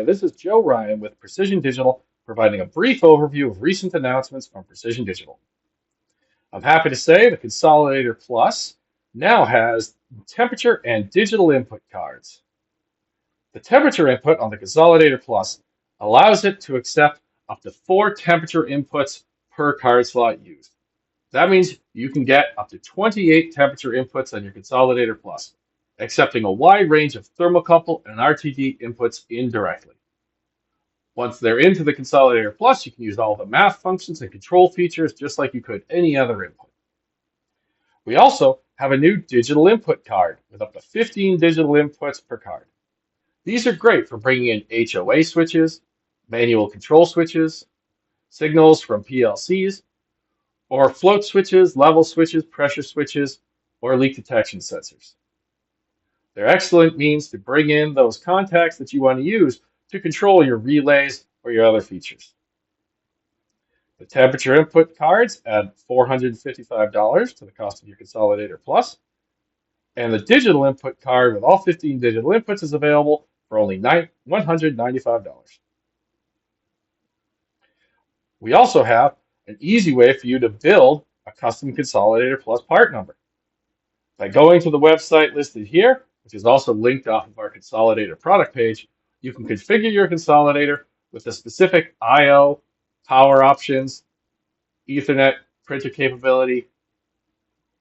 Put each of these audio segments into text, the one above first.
This is Joe Ryan with Precision Digital, providing a brief overview of recent announcements from Precision Digital. I'm happy to say the Consolidator Plus now has temperature and digital input cards. The temperature input on the Consolidator Plus allows it to accept up to 4 temperature inputs per card slot used. That means you can get up to 28 temperature inputs on your Consolidator Plus, accepting a wide range of thermocouple and RTD inputs indirectly. Once they're into the Consolidator Plus, you can use all the math functions and control features just like you could any other input. We also have a new digital input card with up to 15 digital inputs per card. These are great for bringing in HOA switches, manual control switches, signals from PLCs, or float switches, level switches, pressure switches, or leak detection sensors. They're excellent means to bring in those contacts that you want to use to control your relays or your other features. The temperature input cards add $455 to the cost of your Consolidator Plus, and the digital input card with all 15 digital inputs is available for only $195. We also have an easy way for you to build a custom Consolidator Plus part number. By going to the website listed here, which is also linked off of our Consolidator product page, you can configure your Consolidator with the specific I/O, power options, Ethernet, printer capability,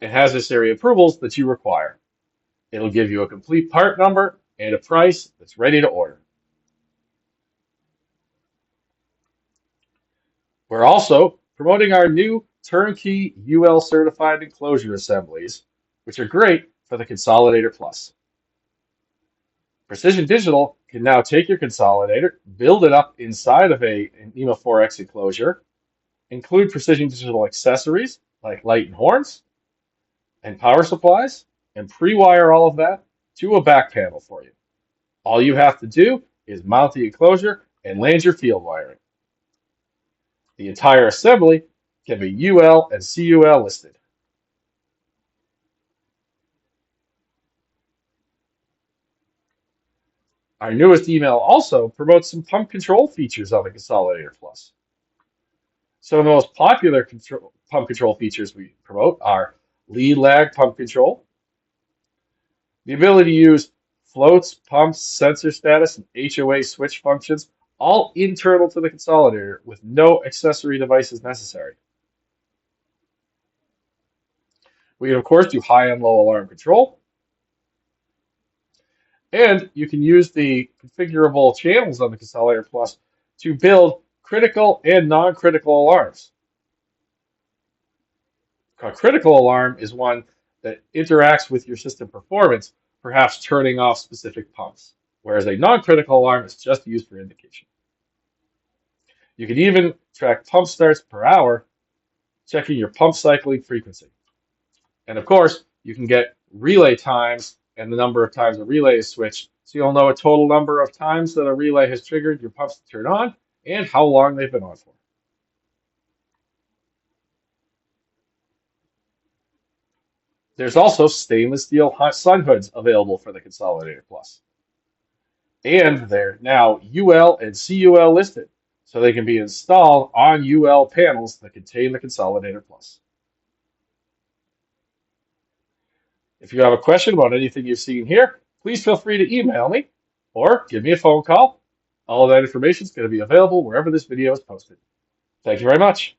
and hazardous area approvals that you require. It'll give you a complete part number and a price that's ready to order. We're also promoting our new turnkey UL certified enclosure assemblies, which are great for the Consolidator Plus. Precision Digital can now take your Consolidator, build it up inside of an NEMA 4X enclosure, include Precision Digital accessories like light and horns, and power supplies, and pre-wire all of that to a back panel for you. All you have to do is mount the enclosure and land your field wiring. The entire assembly can be UL and CUL listed. Our newest email also promotes some pump control features on the Consolidator Plus. Some of the most popular pump control features we promote are lead lag pump control, the ability to use floats, pumps, sensor status, and HOA switch functions, all internal to the Consolidator with no accessory devices necessary. We can, of course, do high and low alarm control. And you can use the configurable channels on the Consolidator Plus to build critical and non-critical alarms. A critical alarm is one that interacts with your system performance, perhaps turning off specific pumps, whereas a non-critical alarm is just used for indication. You can even track pump starts per hour, checking your pump cycling frequency. And of course, you can get relay times and the number of times a relay is switched, so you'll know a total number of times that a relay has triggered your pumps to turn on and how long they've been on for. There's also stainless steel sun hoods available for the Consolidator Plus. And they're now UL and CUL listed, so they can be installed on UL panels that contain the Consolidator Plus. If you have a question about anything you've seen here, please feel free to email me or give me a phone call. All of that information is going to be available wherever this video is posted. Thank you very much.